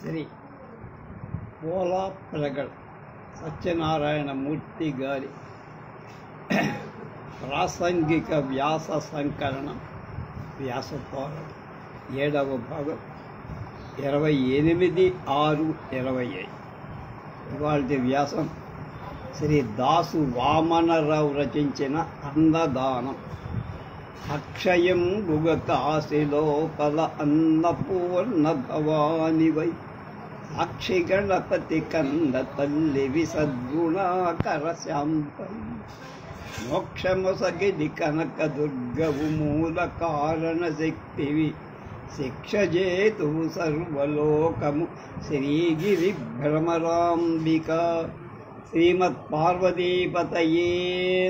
శ్రీ పోలాప్రగడ సత్యనారాయణమూర్తి గారి ప్రాసంగిక వ్యాస సంకలనం వ్యాసపోరం 7వ భాగం 28/6/25. ఇవాళ వ్యాసం శ్రీ దాసు వామనరావు రచించిన అన్నదానం. అక్షయం గుగక ఆశిలోపల అన్నపూర్ణ భవానివై సాక్షి గణపతి కంద తల్లివి సద్గుణాకర శాంపై మోక్షమొసగిది కనక దుర్గవు మూల కారణ శక్తివి శిక్షజేతువు సర్వలోకము శ్రీగిరి భ్రమరాంబిక. శ్రీమత్పార్వతీపతయే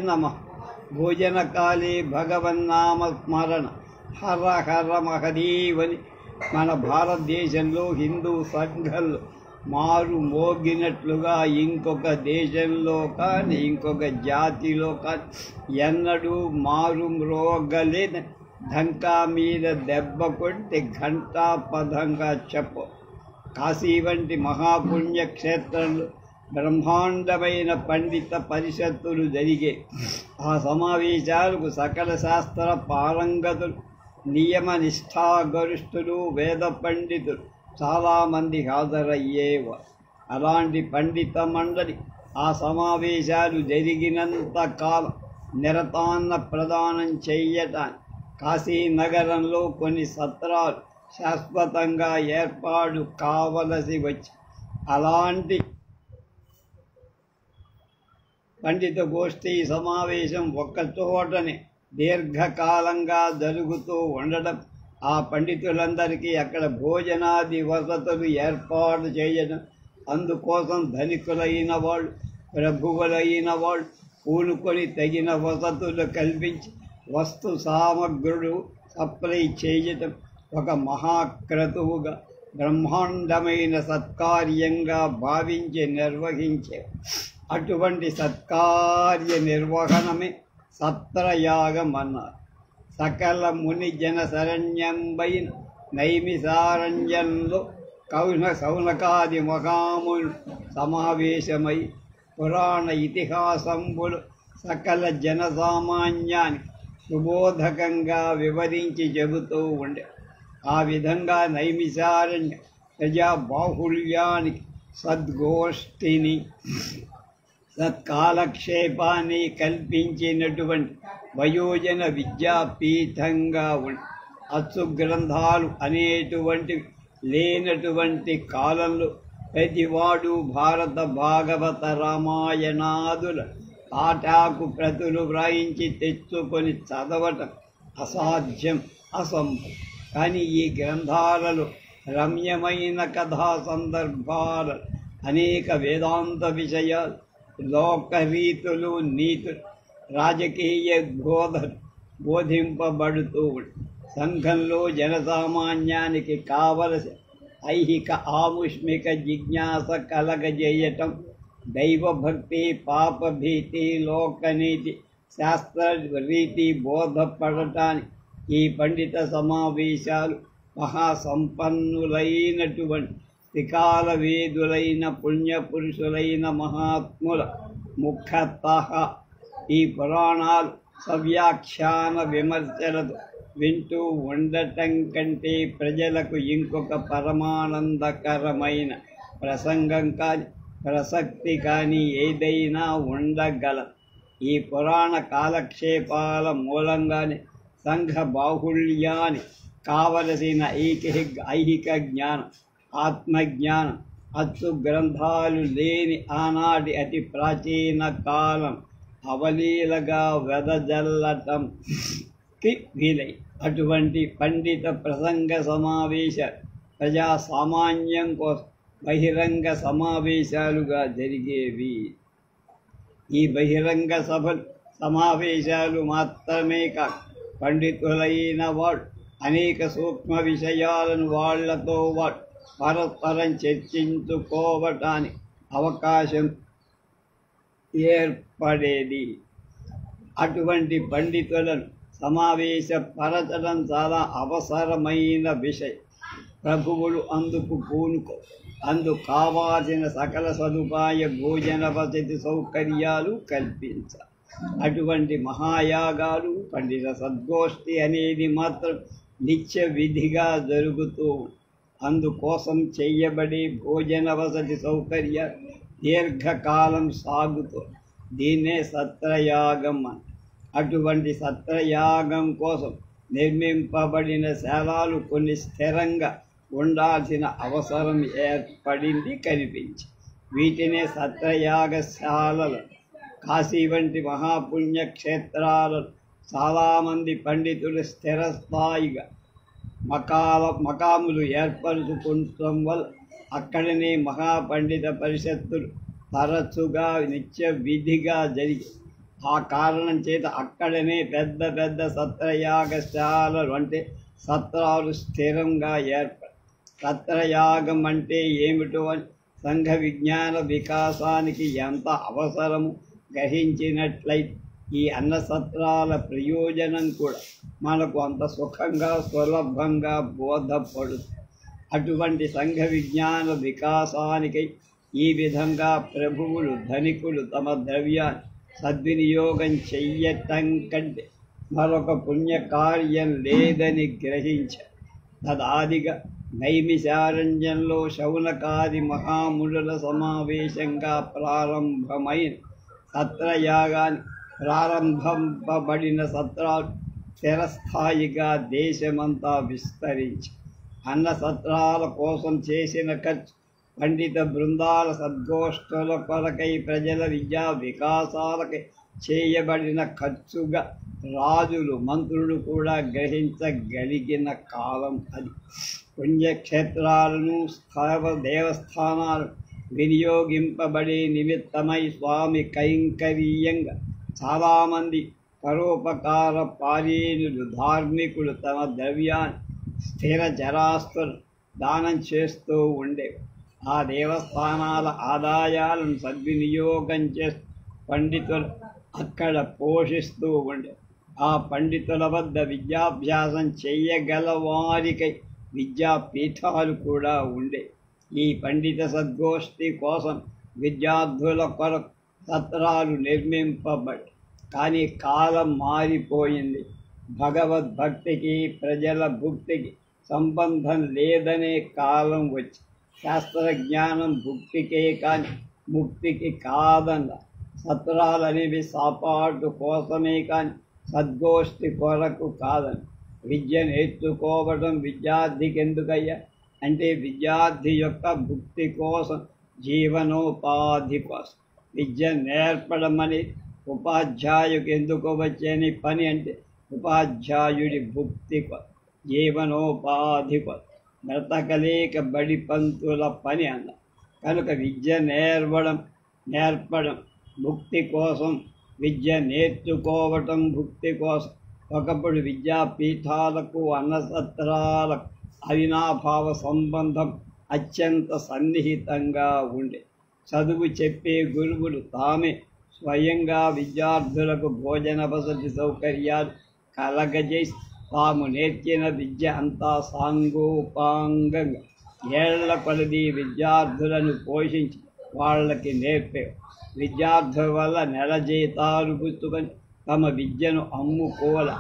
నమః. భోజనకాలే భగవన్నామ స్మరణ హర హర మహదేవని మన భారతదేశంలో హిందూ సంఘంలో మారు మోగినట్లుగా ఇంకొక దేశంలో కానీ ఇంకొక జాతిలో కానీ ఎన్నడూ మారు మ్రోగలేని ఢంకా మీద దెబ్బ కొట్టి ఘంటాపదంగా చెప్పు. కాశీ వంటి మహాపుణ్య క్షేత్రంలో బ్రహ్మాండమైన పండిత పరిషత్తులు జరిగే ఆ సమావేశాలకు సకల శాస్త్ర పారంగతులు నియమ నిష్ఠాగరిష్ఠులు వేద పండితులు చాలామంది హాజరయ్యేవారు. అలాంటి పండిత మండలి ఆ సమావేశాలు జరిగినంత కాలం నిరతాన్న ప్రదానం చెయ్యటానికి కాశీనగరంలో కొన్ని సత్రాలు శాశ్వతంగా ఏర్పాటు కావలసి వచ్చి అలాంటి పండిత గోష్ఠీ సమావేశం ఒక్కచోటనే దీర్ఘకాలంగా జరుగుతూ ఉండడం, ఆ పండితులందరికీ అక్కడ భోజనాది వసతులు ఏర్పాటు చేయడం, అందుకోసం ధనికులైన వాళ్ళు ప్రభువులైన వాళ్ళు పూనుకొని తగిన వసతులు కల్పించి వస్తు సామగ్రులు సప్లై చేయటం ఒక మహాక్రతువుగా బ్రహ్మాండమైన సత్కార్యంగా భావించి నిర్వహించే అటువంటి సత్కార్య నిర్వహణమే సత్రయాగం అన్నారు. సకల ముని జన శరణ్యంబైన నైమిసారణ్యంలో సౌనకాది మహాములు సమావేశమై పురాణ ఇతిహాసంబులు సకల జనసామాన్యానికి సుబోధకంగా వివరించి చెబుతూ ఉండే. ఆ విధంగా నైమిసారణ్య ప్రజాబాహుళ్యానికి సద్గోష్ఠిని సత్కాలక్షేపాన్ని కల్పించినటువంటి వయోజన విద్యాపీఠంగా ఉండి అచ్చు గ్రంథాలు అనేటువంటివి లేనటువంటి కాలంలో ప్రతివాడు భారత భాగవత రామాయణాదుల పాఠాకు ప్రతులు వ్రాయించి తెచ్చుకొని చదవటం అసాధ్యం, అసంభవం. కానీ ఈ గ్రంథాలలో రమ్యమైన కథా సందర్భాలు అనేక వేదాంత విషయాలు, లోకరీతులు, నీతులు, రాజకీయ బోధింపబడుతూ సంఘంలో జనసామాన్యానికి కావలసిన ఐహిక ఆముష్మిక జిజ్ఞాస కలగజేయటం, దైవభక్తి, పాపభీతి, లోకనీతి, శాస్త్ర రీతి బోధపడటానికి ఈ పండిత సమావేశాలు మహాసంపన్నులైనటువంటి త్రికాల వేదులైన పుణ్యపురుషులైన మహాత్ముల ముఖతః ఈ పురాణాలు సవ్యాఖ్యాన విమర్శలతో వింటూ ఉండటం కంటే ప్రజలకు ఇంకొక పరమానందకరమైన ప్రసంగం కానీ ప్రసక్తి కానీ ఏదైనా ఉండగలదు. ఈ పురాణ కాలక్షేపాల మూలంగానే సంఘ బాహుళ్యాన్ని కావలసిన ఐహిక జ్ఞానం, ఆత్మజ్ఞానం, అచ్చు గ్రంథాలు లేని ఆనాటి అతి ప్రాచీన కాలం అవలీలగా వెదజల్లటంకి వీలై అటువంటి పండిత ప్రసంగ సమావేశ ప్రజాసామాన్యం కోసం బహిరంగ సమావేశాలుగా జరిగేవి. ఈ బహిరంగ సభలు సమావేశాలు మాత్రమే కాదు, పండితులైన వాడు అనేక సూక్ష్మ విషయాలను వాళ్లతో వాడు పరస్పరం చర్చించుకోవటానికి అవకాశం ఏర్పడేది. అటువంటి పండితులను సమావేశపరచడం చాలా అవసరమైన విషయం. ప్రభువులు అందుకు పూనుకో. అందుకు కావాల్సిన సకల సదుపాయ భోజన వసతి సౌకర్యాలు కల్పించ. అటువంటి మహాయాగాలు పండిత సద్గోష్ఠి అనేది మాత్రం నిత్య విధిగా జరుగుతూ అందుకోసం చెయ్యబడే భోజన వసతి సౌకర్య దీర్ఘకాలం సాగుతూ దీన్నే సత్రయాగం అని. అటువంటి సత్రయాగం కోసం నిర్మింపబడిన శాలలు కొన్ని స్థిరంగా ఉండాల్సిన అవసరం ఏర్పడింది కనిపించి వీటినే సత్రయాగశాలలు. కాశీ వంటి మహాపుణ్యక్షేత్రాలలో చాలామంది పండితులు స్థిరస్థాయిగా మకాములు ఏర్పరుచుకుంటం వల్ల అక్కడనే మహాపండిత పరిషత్తులు తరచుగా నిత్య విధిగా జరిగి ఆ కారణం చేత అక్కడనే పెద్ద పెద్ద సత్రయాగశాలలు అంటే సత్రాలు స్థిరంగా ఏర్పడి. సత్రయాగం అంటే ఏమిటో అని సంఘ విజ్ఞాన వికాసానికి ఎంత అవసరము గ్రహించినట్లయితే ఈ అన్న సత్రాల ప్రయోజనం కూడా మనకు అంత సుఖంగా సులభంగా బోధపడుతుంది. అటువంటి సంఘ విజ్ఞాన వికాసానికి ఈ విధంగా ప్రభువులు ధనికులు తమ ద్రవ్యాన్ని సద్వినియోగం చెయ్యటం కంటే మరొక పుణ్యకార్యం లేదని గ్రహించారు. తదాదిగా నైమిషారణ్యంలో శౌనకాది మహామునుల సమావేశంగా ప్రారంభమైన సత్రయాగాన్ని ప్రారంభింపబడిన సత్రాలు స్థిరస్థాయిగా దేశమంతా విస్తరించి అన్న సత్రాల కోసం చేసిన ఖర్చు పండిత బృందాల సద్గోష్ఠుల కొరకై ప్రజల విద్యా వికాసాలకై చేయబడిన ఖర్చుగా రాజులు మంత్రులు కూడా గ్రహించగలిగిన కాలం అది. పుణ్యక్షేత్రాలను దేవస్థానాలు వినియోగింపబడే నిమిత్తమై స్వామి కైంకర్యంగా చాలామంది పరోపకార పారీణులు ధార్మికులు తమ ద్రవ్యాన్ని స్థిర జరాస్తులు దానం చేస్తూ ఉండేవి. ఆ దేవస్థానాల ఆదాయాలను సద్వినియోగం చేస్తూ పండితులు అక్కడ పోషిస్తూ ఉండే. ఆ పండితుల వద్ద విద్యాభ్యాసం చేయగల వారికై విద్యాపీఠాలు కూడా ఉండే. ఈ పండిత సద్గోష్ఠి కోసం విద్యార్థుల కొరకు సత్రాలు నిర్మింపబడి కానీ కాలం మారిపోయింది. భగవద్భక్తికి ప్రజల భుక్తికి సంబంధం లేదనే కాలం వచ్చి శాస్త్రజ్ఞానం భుక్తికే కానీ ముక్తికి కాదన్న. సత్రాలు అనేవి సాపాటు కోసమే కానీ సద్గోష్ఠి కొరకు కాదని. విద్య నేర్చుకోవడం విద్యార్థికి ఎందుకయ్యా అంటే విద్యార్థి యొక్క భుక్తి కోసం, జీవనోపాధి కోసం. విద్య నేర్పడం అనేది ఉపాధ్యాయుకి ఎందుకు వచ్చేని పని అంటే ఉపాధ్యాయుడి భుక్తి కోసం, జీవనోపాధి కోసం, బ్రతకలేక బడి పంతుల పని అన్న. కనుక విద్య నేర్పడం భుక్తి కోసం, విద్య నేర్చుకోవటం భుక్తి కోసం. ఒకప్పుడు విద్యాపీఠాలకు అన్నసత్రాలకు అవినాభావ సంబంధం అత్యంత సన్నిహితంగా ఉండే. చదువు చెప్పే గురువులు తామే స్వయంగా విద్యార్థులకు భోజన వసతి సౌకర్యాలు కలగజేసి తాము నేర్చిన విద్య అంతా సాంగోపాంగంగా ఏళ్ల కొలది విద్యార్థులను పోషించి వాళ్ళకి నేర్పే. విద్యార్థుల వల్ల నెల జీతాలు పుచ్చుకొని తమ విద్యను అమ్ముకోల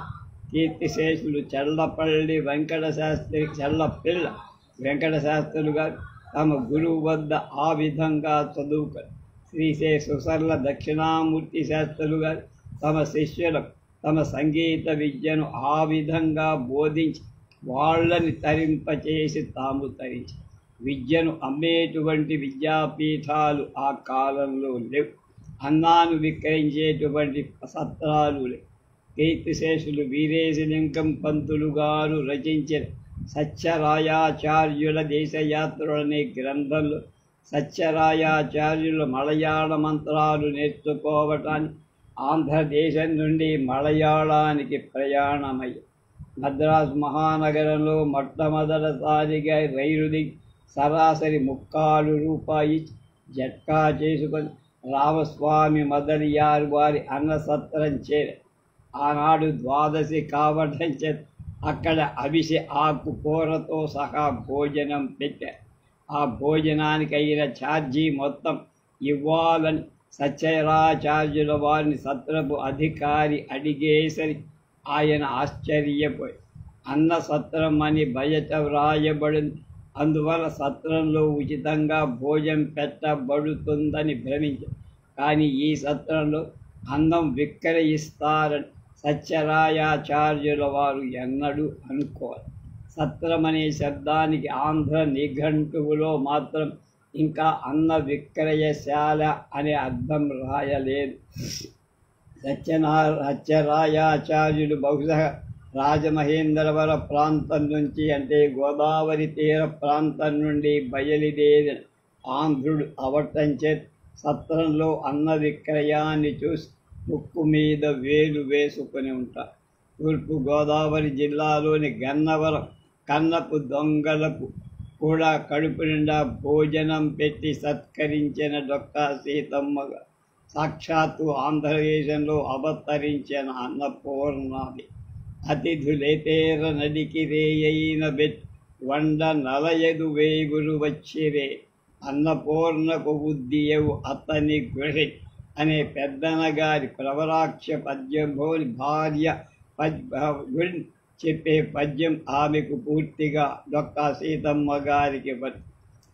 కీర్తిశేషులు చెల్లపిళ్ళ వెంకటశాస్త్రులు గారు తమ గురువు వద్ద ఆ విధంగా చదువుకొని శ్రీశే సుసర్ల దక్షిణామూర్తి శాస్త్రులు గారు తమ శిష్యులకు తమ సంగీత విద్యను ఆ విధంగా బోధించి వాళ్ళని తరింపచేసి తాము తరించి విద్యను అమ్మేటువంటి విద్యాపీఠాలు ఆ కాలంలో లేవు. అన్నాను విక్రయించేటువంటి సత్రాలు లేవు. కీర్తిశేషులు వీరేశలింగం పంతులు గారు రచించిన సత్యరాయాచార్యుల దేశయాత్రలనే గ్రంథంలో సత్యరాయాచార్యులు మలయాళ మంత్రాలు నేర్చుకోవటానికి ఆంధ్రదేశం నుండి మలయాళానికి ప్రయాణమయ్యారు. మద్రాసు మహానగరంలో మొట్టమొదటిసారిగా రైలు దిగి సరాసరి 3 రూపాయి జట్కా చేసుకొని రామస్వామి మొదలియారు వారి అన్నసత్రం చేరే. ఆనాడు ద్వాదశి కావటం చేత అక్కడ అవిసె ఆకు కూరతో సహా భోజనం పెట్టారు. ఆ భోజనానికి అయిన ఛార్జీ మొత్తం ఇవ్వాలని సత్యరాచార్యుల వారిని సత్రపు అధికారి అడిగేసరికి ఆయన ఆశ్చర్యపోయి అన్న సత్రం అని బయట వ్రాయబడింది, అందువల్ల సత్రంలో ఉచితంగా భోజనం పెట్టబడుతుందని భ్రమించారు. కానీ ఈ సత్రంలో అన్నం విక్రయిస్తారని సత్యరాయాచార్యుల వారు ఎన్నడూ అనుకోవాలి. సత్రం అనే శబ్దానికి ఆంధ్ర నిఘంటువులో మాత్రం ఇంకా అన్న విక్రయశాల అనే అర్థం రాయలేదు. సత్యరాయాచార్యులు బహుశా రాజమహేంద్రవర ప్రాంతం నుంచి, అంటే గోదావరి తీర ప్రాంతం నుండి బయలుదేరిన ఆంధ్రుడు అవటంచే సత్రంలో అన్న విక్రయాన్ని చూసి ముక్కు మీద వేలు వేసుకుని ఉంటారు. తూర్పు గోదావరి జిల్లాలోని గన్నవరం కన్నపు దొంగలకు కూడా కడుపు నిండా భోజనం పెట్టి సత్కరించిన డొక్కా సీతమ్మగా సాక్షాత్తు ఆంధ్రదేశంలో అవతరించిన అన్నపూర్ణాది. అతిథులేతేర నడికి రేయైన బెట్ వండ నలయదు వేగురు వచ్చిరే అన్నపూర్ణకు ఉద్దియవు అతని గృహి అనే పెద్దనగారి ప్రవరాక్ష పద్యంలోని భార్య గురించి చెప్పే పద్యం ఆమెకు పూర్తిగా డొక్కా సీతమ్మ గారికి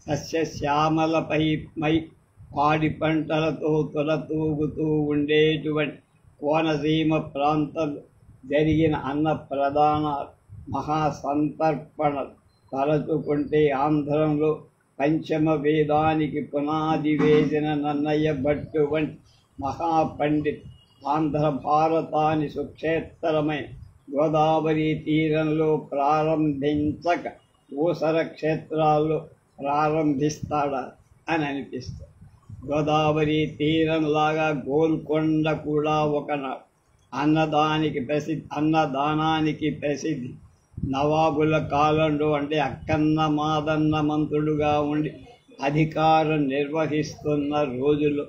సస్యశ్యామలపై పాడి పంటలతో తులతూగుతూ ఉండేటువంటి కోనసీమ ప్రాంతంలో జరిగిన అన్న ప్రధాన మహాసంతర్పణలు తలచుకుంటే ఆంధ్రంలో పంచమ వేదానికి పునాది వేసిన నన్నయ్య భట్టు వంటి మహాపండిత్ ఆంధ్ర భారతాన్ని సుక్షేత్రమైన గోదావరి తీరంలో ప్రారంభించక ఊసర క్షేత్రాల్లో ప్రారంభిస్తాడా అని అనిపిస్తుంది. గోదావరి తీరంలాగా గోల్కొండ కూడా ఒకనాడు అన్నదానానికి ప్రసిద్ధి. నవాబుల కాలంలో, అంటే అక్కన్న మాదన్న మంత్రుడుగా ఉండి అధికారం నిర్వహిస్తున్న రోజుల్లో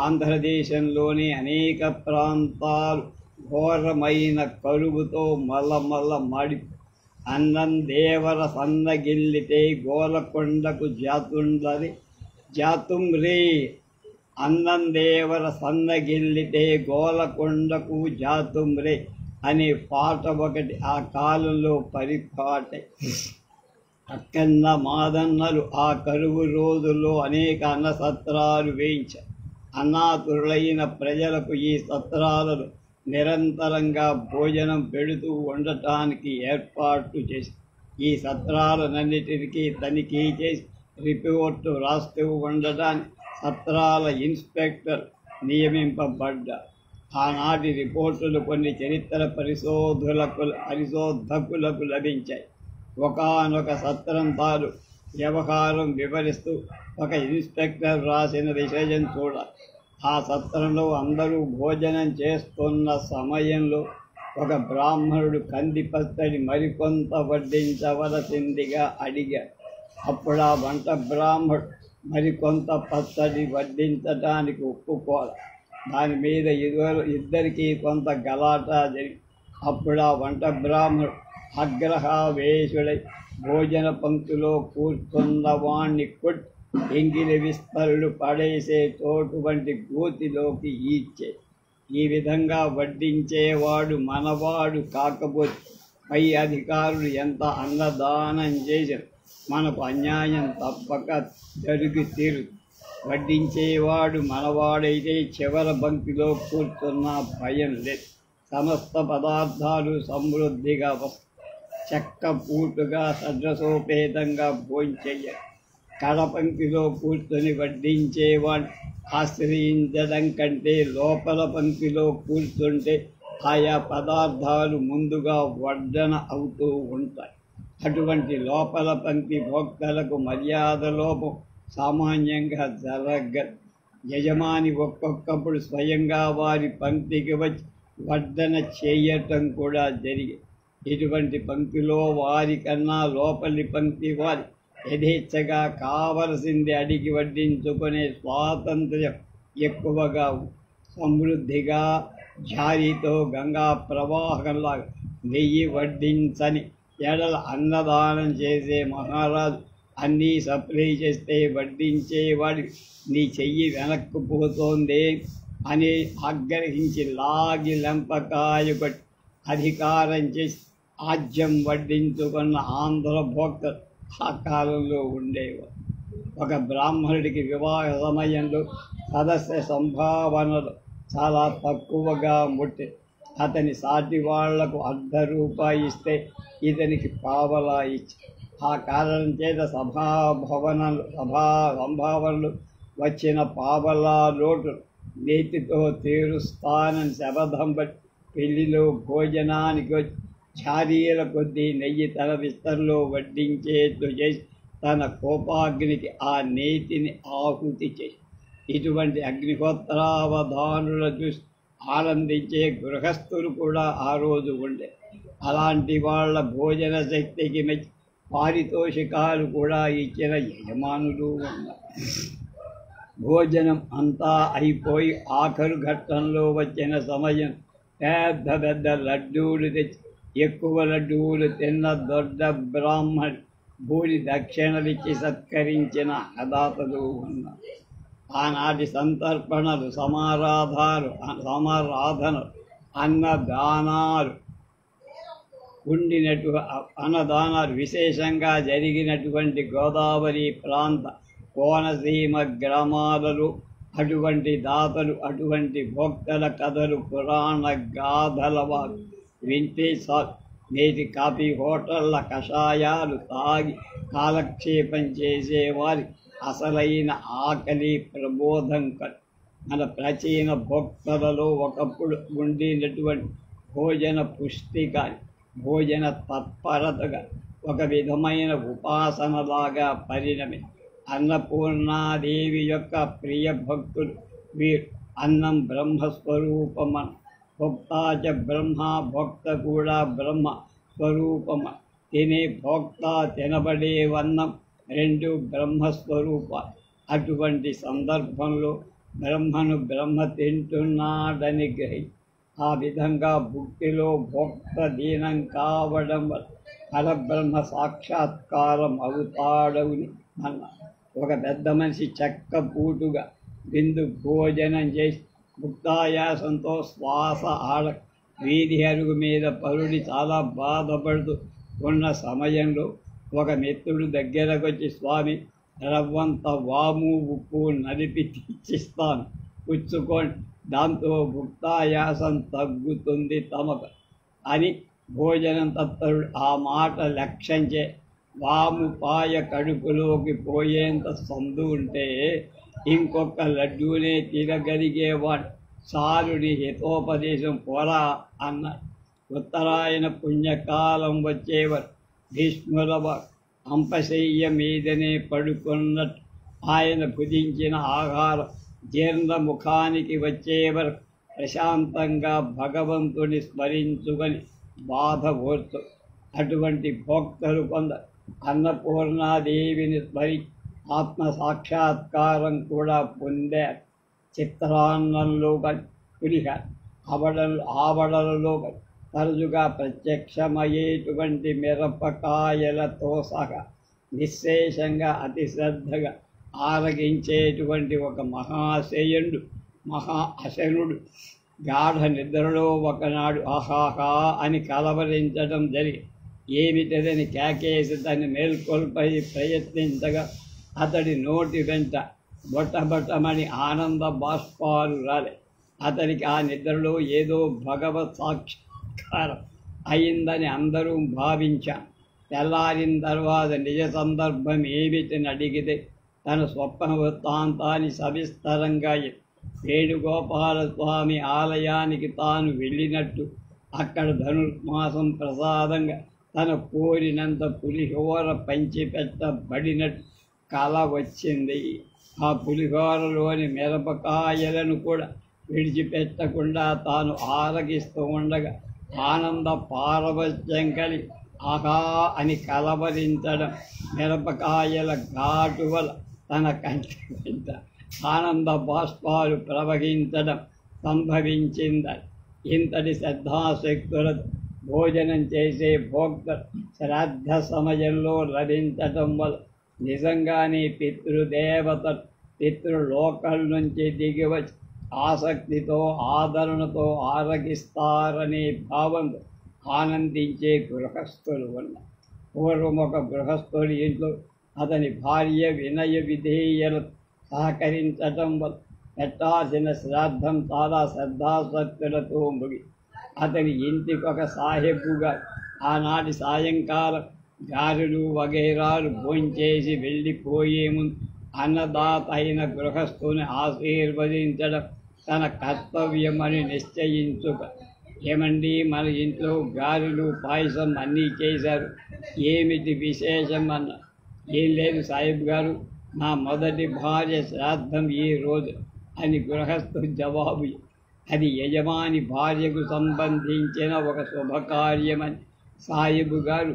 ఆంధ్రదేశంలోని అనేక ప్రాంతాలు ఘోరమైన కరువుతో మల్లమల్ల మాడి అన్నం దేవర సన్నగిల్లితే గోలకొండకు జాతుండ్రి అన్నం దేవర సన్నగిల్లితే గోలకొండకు జాతుండ్రే అనే పాట ఒకటి ఆ కాలంలో పరిపాటే. అక్కన్న మాదన్నలు ఆ కరువు రోజుల్లో అనేక అన్న సత్రాలు వేయించారు. అన్నాతురులైన ప్రజలకు ఈ సత్రాలలో నిరంతరంగా భోజనం పెడుతూ ఉండటానికి ఏర్పాట్లు చేసి ఈ సత్రాలన్నిటికీ తనిఖీ చేసి రిపోర్టు రాస్తూ ఉండటానికి సత్రాల ఇన్స్పెక్టర్ నియమింపబడ్డారు. ఆనాటి రిపోర్టులు కొన్ని చరిత్ర పరిశోధకులకు లభించాయి. ఒకానొక సత్రం తాను వ్యవహారం వివరిస్తూ ఒక ఇన్స్పెక్టర్ రాసిన విషయం చూడాలి. ఆ సత్రంలో అందరూ భోజనం చేస్తున్న సమయంలో ఒక బ్రాహ్మణుడు కంది పచ్చడి మరికొంత వడ్డించవలసిందిగా అడిగాడు. అప్పుడు ఆ వంట బ్రాహ్మణుడు మరికొంత పచ్చడి వడ్డించడానికి ఒప్పుకోవాలి. దాని మీద ఇద్దరికీ కొంత గలాటా జరిగి అప్పుడు ఆ వంట బ్రాహ్మణుడు ఆగ్రహావేశుడై భోజన పంక్తిలో కూర్చున్న వాణ్ణి కొట్టి ఎంగిలి విస్తరులు పడేసే చోటు వంటి గోతిలోకి ఈడ్చే. ఈ విధంగా వడ్డించేవాడు మనవాడు కాకపోతే పై అధికారులు ఎంత అన్నదానం చేశారు, మనకు అన్యాయం తప్పక జరిగి తీరు. వడ్డించేవాడు మనవాడైతే చివర బంతిలో కూర్చున్న భయం లేదు. సమస్త పదార్థాలు సమృద్ధిగా వస్తాయి. చెక్క పూటుగా సద్రసోపేతంగా భోంచెయ్యాలి. కడపంక్తిలో కూర్చొని వడ్డించేవాడు ఆశ్రయించడం కంటే లోపల పంక్తిలో కూర్చుంటే ఆయా పదార్థాలు ముందుగా వడ్డన అవుతూ ఉంటాయి. అటువంటి లోపల పంక్తి భోక్తలకు మర్యాద లోపం సామాన్యంగా జరగదు. యజమాని ఒక్కొక్కప్పుడు స్వయంగా వారి పంక్తికి వచ్చి వడ్డన చేయటం కూడా జరిగింది. ఇటువంటి పంక్తిలో వారి కన్నా లోపలి పంక్తి వారి యథేచ్ఛగా కావలసింది అడిగి వడ్డించుకునే స్వాతంత్ర్యం ఎక్కువగా సమృద్ధిగా జారీతో గంగా ప్రవాహంలాగా నెయ్యి వడ్డించని ఎడల అన్నదానం చేసే మహారాజు అన్నీ సప్లై చేస్తే వడ్డించేవాడి నీ చెయ్యి వెనక్కుపోతోందే అని ఆగ్రహించి లాగి లెంపకాయ కొట్టి అధికారం చేసి ఆజ్యం వడ్డించుకున్న ఆంధ్ర భోక్తలు ఆ కాలంలో ఉండేవారు. ఒక బ్రాహ్మణుడికి వివాహ సమయంలో సదస్య సంభావనలు చాలా తక్కువగా ముట్టి అతని సాటి వాళ్లకు ₹1 ఇస్తే ఇతనికి పావలా ఇచ్చి ఆ కారణం చేత సంభావనలు వచ్చిన పావలా లోటు నేతితో తీరుస్తానని శపథం బట్టి పెళ్లిలో భోజనానికి వచ్చి ఛారీల కొద్దీ నెయ్యి తన విస్తరలో వడ్డించేట్లు చేసి తన కోపాగ్నికి ఆ నేతిని ఆహుతి చేసి ఇటువంటి అగ్నిహోత్రావధానుల చూసి ఆనందించే గృహస్థులు కూడా ఆ రోజు ఉండే. అలాంటి వాళ్ళ భోజన శక్తికి మెచ్చి పారితోషికాలు కూడా ఇచ్చిన యజమానులు ఉన్నారు. భోజనం అంతా అయిపోయి ఆఖరు ఘట్టంలో వచ్చిన సమయం పెద్ద పెద్ద లడ్డూలు తెచ్చి ఎక్కువ లడ్డూలు తిన్న దొడ్డ బ్రాహ్మణి భూరి దక్షిణలిచ్చి సత్కరించిన అన్నదాతలు ఉన్నారు. ఆనాటి సంతర్పణలు, సమారాధనలు, అన్నదానాలు అన్నదానాలు విశేషంగా జరిగినటువంటి గోదావరి ప్రాంత కోనసీమ గ్రామాలలో అటువంటి దాతలు, అటువంటి భోక్తల కథలు, పురాణ గాథల వారు వింటే సార్ నేటి కాఫీ హోటళ్ల కషాయాలు తాగి కాలక్షేపం చేసేవారి అసలైన ఆకలి ప్రబోధం మన ప్రాచీన భోక్తలలో ఒకప్పుడు ఉండినటువంటి భోజన పుష్టి కానీ భోజన తత్పరతగా ఒక విధమైన ఉపాసనలాగా పరిణమి అన్నపూర్ణాదేవి యొక్క ప్రియ భక్తులు వీరు. అన్నం బ్రహ్మస్వరూపమన భోక్తాచ బ్రహ్మ, భోక్త కూడా బ్రహ్మ స్వరూపమ. తినే భోక్త, తినబడేవన్నం రెండు బ్రహ్మస్వరూప. అటువంటి సందర్భంలో బ్రహ్మ తింటున్నాడని గ్రహి ఆ విధంగా భుక్తిలో భోక్త దీనం కావడం వల్ల పరబ్రహ్మ సాక్షాత్కారం అవుతాడవుని అన్న. ఒక పెద్ద మనిషి చెక్క పూటుగా బిందు భోజనం చేసి ముక్తాయాసంతో శ్వాస వీధి అరుగు మీద పరుడి చాలా బాధపడుతూ ఉన్న సమయంలో ఒక మిత్రుడు దగ్గరకు వచ్చి, స్వామి రవ్వంత వాము ఉప్పు నలిపి తెచ్చిస్తాను, పుచ్చుకోండి, దాంతో భుక్తాయాసం తగ్గుతుంది తమకు అని భోజనం తత్పరుడు ఆ మాట లక్ష్యంచే వాము పాయ కడుపులోకి పోయేంత సందు ఉంటే ఇంకొక లడ్డూనే తినగలిగేవాడు చాలుని హితోపదేశం పోరా అన్న. ఉత్తరాయణ పుణ్యకాలం వచ్చేవారు భీష్ముల అంపశయ్య మీదనే పడుకున్నట్టు ఆయన భుజించిన ఆహారం జీర్ణముఖానికి వచ్చేవరకు ప్రశాంతంగా భగవంతుని స్మరించుకొని బాధ ఓర్చు. అటువంటి భోక్తలు కొందరు అన్నపూర్ణాదేవిని స్మరి ఆత్మ సాక్షాత్కారం కూడా పొందారు. చిత్రాన్నంలో కానీ పులిహోర ఆవడలలో తరచుగా ప్రత్యక్షమయ్యేటువంటి మిరపకాయలతో సహా నిశ్శేషంగా అతి శ్రద్ధగా ఆరగించేటువంటి ఒక మహా అశనుడు గాఢ నిద్రలో ఒకనాడు ఆహాహా అని కలవరించడం జరిగి ఏమిటదని కేకేసి దాన్ని మేల్కొల్పై ప్రయత్నించగా అతడి నోటి వెంట బొట్టబొట్టమని ఆనంద బాష్పాలు రాలే. అతనికి ఆ నిద్రలో ఏదో భగవత్ సాక్షాత్కారం అయిందని అందరూ భావించాం. తెల్లారిన తర్వాత నిజ సందర్భం ఏమిటని అడిగితే తన స్వప్న వృత్తాంతాన్ని సవిస్తరంగా వేణుగోపాలస్వామి ఆలయానికి తాను వెళ్ళినట్టు, అక్కడ ధనుర్మాసం ప్రసాదంగా తన కోరినంత పులిహోర పంచిపెట్టబడినట్టు కల వచ్చింది. ఆ పులిహోరలోని మిరపకాయలను కూడా విడిచిపెట్టకుండా తాను ఆరగిస్తూ ఉండగా ఆనంద పారవశ్యం కలిగి ఆహా అని కలవరించడం, మిరపకాయల ఘాటు వల్ల తన కంటి వెంట ఆనంద బాష్పాలు ప్రవహించడం సంభవించిందని. ఇంతటి శ్రద్ధాశక్తులతో భోజనం చేసే భోక్త శ్రాద్ధ సమయంలో లభించటం వల్ల నిజంగానే పితృదేవతలు పితృలోకం నుంచి దిగివచ్చి ఆసక్తితో ఆదరణతో ఆరగిస్తారనే భావంతో ఆనందించే గృహస్థులు ఉన్నారు. పూర్వం ఒక గృహస్థుడి ఇంట్లో అతని భార్య వినయ విధేయలు సహకరించటం వల్ల పెట్టాల్సిన శ్రాద్ధం చాలా శ్రద్ధాశక్తులతో ముగి అతని ఇంటికి ఒక సాహెబ్బుగా ఆనాటి సాయంకాలం గారెలు వగైరాలు భోంచేసి వెళ్ళిపోయే ముందు అన్నదాత అయిన గృహస్థుని ఆశీర్వదించడం తన కర్తవ్యమని నిశ్చయించుక, ఏమండి మన ఇంట్లో గారెలు పాయసం అన్నీ చేశారు, ఏమిటి విశేషం అన్న. ఏం లేదు సాహిబ్ గారు, నా మొదటి భార్య శ్రాద్ధం ఈ రోజు అని గృహస్థు జవాబు. అది యజమాని భార్యకు సంబంధించిన ఒక శుభకార్యమని సాహిబు గారు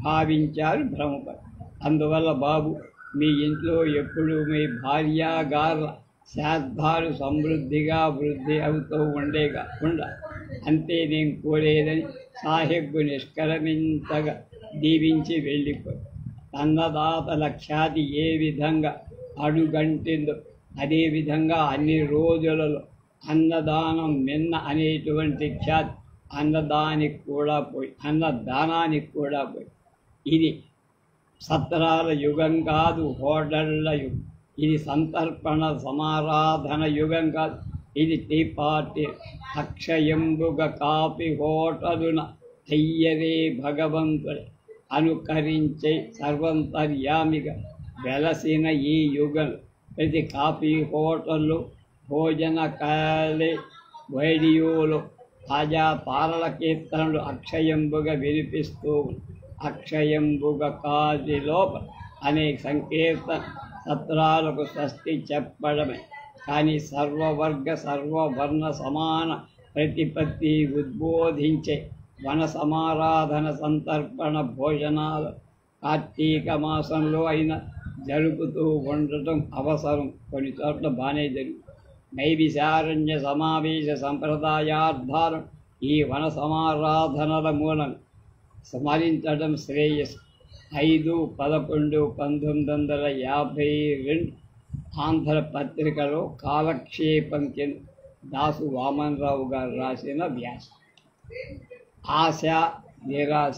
భావించారు భ్రమపడి. అందువల్ల బాబు, మీ ఇంట్లో ఎప్పుడు మీ భార్యాగారుల శ్రాద్ధాలు సమృద్ధిగా వృద్ధి అవుతూ ఉండేగా అంతే నేను కోరేదని సాహెబ్బు నిష్కరమింతగా దీవించి వెళ్ళిపోయి అన్నదాతల ఖ్యాతి ఏ విధంగా అడుగంటిందో అదేవిధంగా అన్ని రోజులలో అన్నదానం మిన్న అనేటువంటి ఖ్యాతి అన్నదానానికి కూడా పోయి ఇది సత్రాల యుగం కాదు, హోటళ్ల యుగం. ఇది సంతర్పణ సమారాధన యుగం కాదు, ఇది టీ పార్టీ అక్షయంబుగ కాపీ హోటలున అయ్యరే భగవంతుడు అనుకరించే సర్వంతర్యామిగా వెలసిన ఈ యుగం ప్రతి కాఫీ హోటళ్ళు భోజన కాలే రేడియోలో తాజా తారల కీర్తనలు అక్షయంబుగా వినిపిస్తూ అక్షయంబుగ కాది లోపల అనేక సంకీర్తన సత్రాలకు స్వస్తి చెప్పడమే. కానీ సర్వవర్గ సర్వవర్ణ సమాన ప్రతిపత్తి ఉద్బోధించే వన సమారాధన సంతర్పణ భోజనాలు కార్తీక మాసంలో అయినా జరుపుతూ ఉండటం అవసరం. కొన్ని చోట్ల బాగానే జరుగుతుంది. నైవిశారణ్య సమావేశ సంప్రదాయార్థాలను ఈ వన సమారాధనల మూలం స్మరించడం శ్రేయస్సు. 5/11/1952 ఆంధ్రపత్రికలో కాలక్షేపం కింద దాసు వామనరావు గారు రాసిన వ్యాసం. ఆశ నిరాశ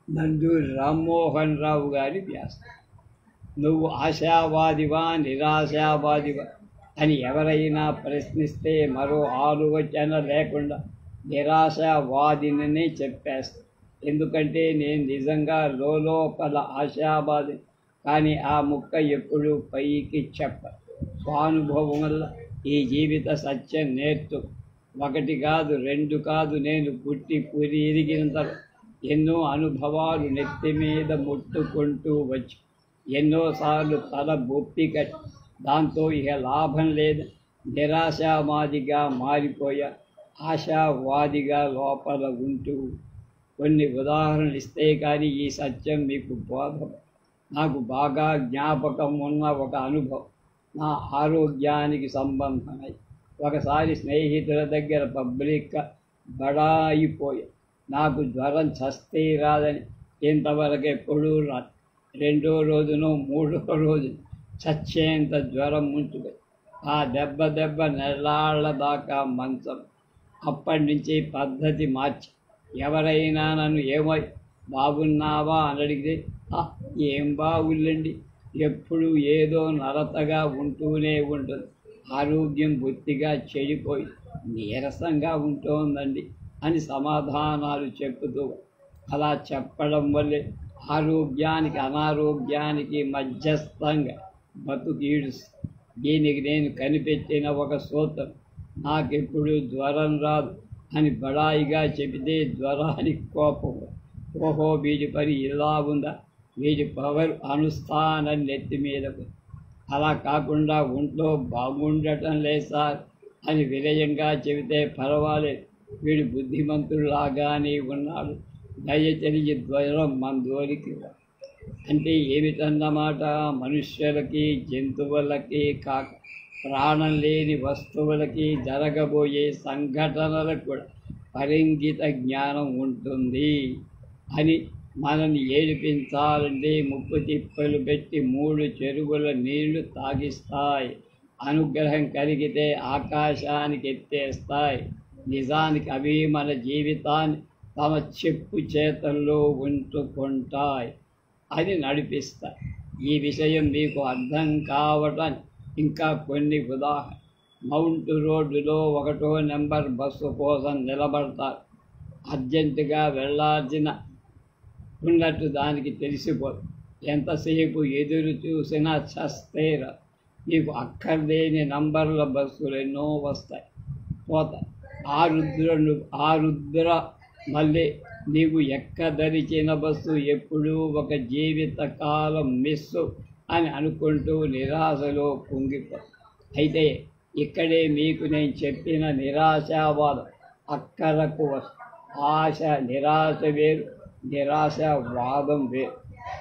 నందూరి రామ్మోహన్ రావు గారి వ్యాసం. నువ్వు ఆశావాదివా నిరాశావాదివా అని ఎవరైనా ప్రశ్నిస్తే మరో ఆలోచన లేకుండా నిరాశావాదిననే చెప్పేస్తా. ఎందుకంటే నేను నిజంగా లోపల ఆశావాది, కానీ ఆ ముక్క ఎప్పుడూ పైకి చెప్ప. స్వానుభవం వల్ల ఈ జీవిత సత్యం నేర్చు. 1 కాదు 2 కాదు, నేను పుట్టి పురి ఎరిగినంత ఎన్నో అనుభవాలు నెత్తి మీద ముట్టుకుంటూ వచ్చి ఎన్నోసార్లు తల బొప్పిక, దాంతో ఇక లాభం లేదు. నిరాశావాదిగా మారిపోయా ఆశావాదిగా లోపల ఉంటూ కొన్ని ఉదాహరణలు ఇస్తే కానీ ఈ సత్యం మీకు బోధం. నాకు బాగా జ్ఞాపకం ఉన్న ఒక అనుభవం నా ఆరోగ్యానికి సంబంధమై. ఒకసారి స్నేహితుల దగ్గర పబ్లిక్గా బడాయిపోయా. నాకు జ్వరం చస్తే రాదని, ఇంతవరకు ఎప్పుడూ రాదు. 2వ రోజునో 3వ రోజు చచ్చేంత జ్వరం ముంచుకొని ఆ దెబ్బ నెలాళ్ల దాకా మంచం. అప్పటి నుంచి పద్ధతి మార్చి ఎవరైనా నన్ను ఏమై బాగున్నావా అని అడిగితే ఏం బాగుండండి, ఎప్పుడు ఏదో నరతగా ఉంటూనే ఉంటుంది, ఆరోగ్యం బొత్తిగా చెడిపోయి నీరసంగా ఉంటోందండి అని సమాధానాలు చెప్పుతూ అలా చెప్పడం వల్లే ఆరోగ్యానికి అనారోగ్యానికి మధ్యస్థంగా బతుకీడు. దీనికి నేను కనిపెట్టిన ఒక సూత్రం, నాకెప్పుడు జ్వరం రాదు అని బడాయిగా చెబితే జ్వరానికి కోపం. ఓహో వీడి పని ఇలా ఉందా, వీడి పవర్ అనుష్ఠానం నెత్తి మీదకు. అలా కాకుండా ఒంట్లో బాగుండటం లేదు సార్ అని వినయంగా చెబితే పర్వాలేదు, వీడు బుద్ధిమంతులాగానే ఉన్నాడు, దయచరిచి జ్వరం మందోరికి. అంటే ఏమిటన్నమాట, మనుష్యులకి జంతువులకి కాక ప్రాణం లేని వస్తువులకి జరగబోయే సంఘటనలకు కూడా పరంగిత జ్ఞానం ఉంటుంది అని మనల్ని ఏడిపించాలంటే ముప్పు తిప్పలు పెట్టి 3 చెరువుల నీళ్లు తాగిస్తాయి. అనుగ్రహం కలిగితే ఆకాశానికి ఎత్తేస్తాయి. నిజానికి అవి మన జీవితాన్ని తమ చెప్పు చేతల్లో ఉంచుకుంటాయి అని నడిపిస్తాయి. ఈ విషయం మీకు అర్థం కావటం ఇంకా కొన్ని ఉదాహరణ. మౌంట్ రోడ్డులో 1వ నెంబర్ బస్సు కోసం నిలబడతారు. అర్జెంటుగా వెళ్ళాల్సిన ఉన్నట్టు దానికి తెలిసిపోదు. ఎంతసేపు ఎదురు చూసినా చస్తేరా. నీకు అక్కర్లేని నంబర్ల బస్సులు ఎన్నో వస్తాయి, పోతాయి. ఆ రుద్ర మళ్ళీ నీవు ఎక్కదరిచిన బస్సు ఎప్పుడూ ఒక జీవితకాలం మిస్సు అని అనుకుంటూ నిరాశలో కుంగిపో. అయితే ఇక్కడే మీకు నేను చెప్పిన నిరాశావాదం అక్కరకు ఆశ నిరాశ వేరు, నిరాశావాదం వేరు.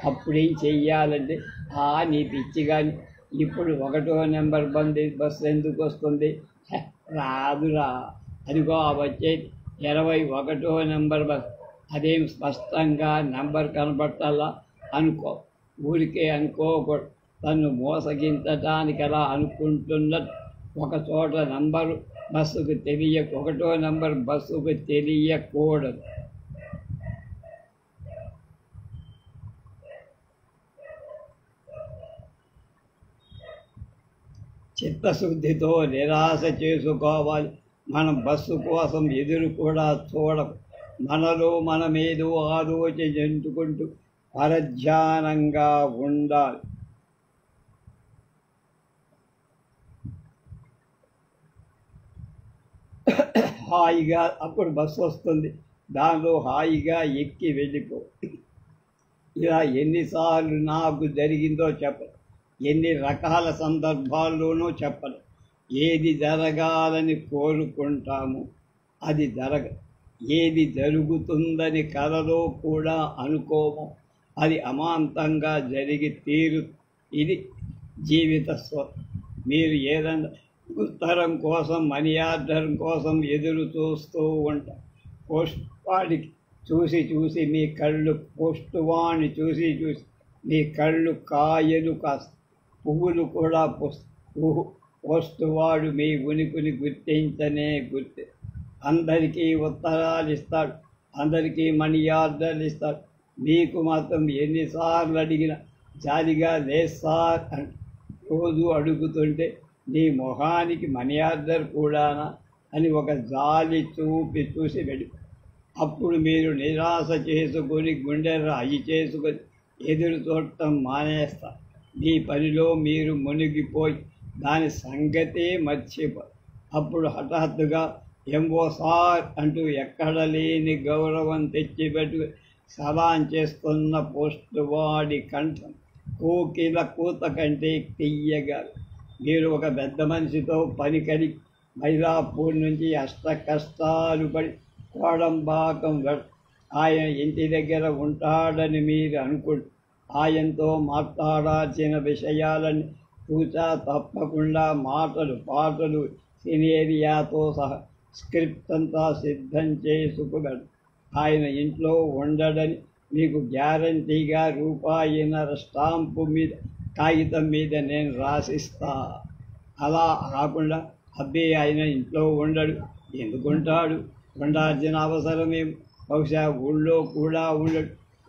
అప్పుడేం చెయ్యాలంటే నీ పిచ్చి కానీ ఇప్పుడు 1వ నెంబర్ బస్సు ఎందుకు వస్తుంది? రాదురా, అదిగో వచ్చేది 21వ నెంబర్ బస్. అదేం స్పష్టంగా నెంబర్ కనబట్టాలా అనుకో. ఊరికే అనుకోకూడదు. తను మోసగించటానికి అలా అనుకుంటున్నట్టు ఒక చోట నంబరు బస్సుకు 1వ నెంబర్ బస్సుకు తెలియకూడదు. చిత్తశుద్ధితో నిరాశ చేసుకోవాలి. మనం బస్సు కోసం ఎదురు కూడా చూడకు. మనలో మనమేదో ఆలోచించుకుంటూ పరధ్యానంగా ఉండాలి. హాయిగా అప్పుడు బస్సు వస్తుంది, దానిలో హాయిగా ఎక్కి వెళ్ళిపో. ఇలా ఎన్నిసార్లు నాకు జరిగిందో చెప్పను, ఎన్ని రకాల సందర్భాల్లోనూ చెప్పను. ఏది జరగాలని కోరుకుంటామో అది జరగదు. ఏది జరుగుతుందని కలలో కూడా అనుకోమో అది అమాంతంగా జరిగి తీరు. ఇది జీవిత మీరు ఏదైనా ఉత్తరం కోసం, మనీ ఆర్డర్ కోసం ఎదురు చూస్తూ ఉంటారు. వాడికి చూసి మీ కళ్ళు, వాడిని చూసి మీ కళ్ళు కాయలు కాస్త పువ్వులు కూడా వాడు మీ ఉనికిని గుర్తించనే అందరికీ ఉత్తరాలు ఇస్తాడు, అందరికీ మనీ ఆర్డర్లు ఇస్తాడు. మీకు మాత్రం ఎన్నిసార్లు అడిగినా జాలిగా లేదు సార్ అని రోజు అడుగుతుంటే నీ మొహానికి మనీ ఆర్డర్ కూడానా అని ఒక జాలి చూసి వెళ్ళి అప్పుడు మీరు నిరాశ చేసుకొని గుండె రాయి చేసుకొని ఎదురు చూడటం మానేస్తారు. మీ పనిలో మీరు మునిగిపోయి దాని సంగతే మర్చిపోయి అప్పుడు హఠాత్తుగా ఎంఓ సార్ అంటూ ఎక్కడ లేని గౌరవం తెచ్చిపెట్టు సలాం చేస్తున్న పోస్ట్ వాడి కంఠం కోకిల కూత కంటే తీయగా. మీరు ఒక పెద్ద మనిషితో పనికడి మైలాపూర్ నుంచి అష్ట కష్టాలు పడి కోడంబాకం ఆయన ఇంటి దగ్గర ఉంటాడని మీరు అనుకుంటు ఆయనతో మాట్లాడాల్సిన విషయాలని చూచా తప్పకుండా మాటలు పాటలు సినేరియాతో సహా స్క్రిప్ట్ అంతా సిద్ధం చేసుకున్నాడు. ఆయన ఇంట్లో ఉండడని మీకు గ్యారంటీగా ₹1.5 స్టాంపు మీద కాగితం మీద నేను రాసిస్తా. అలా కాకుండా అబ్బే ఆయన ఇంట్లో ఉండడు, ఎందుకుంటాడు, ఉండాల్సిన అవసరమేం, బహుశా ఊళ్ళో కూడా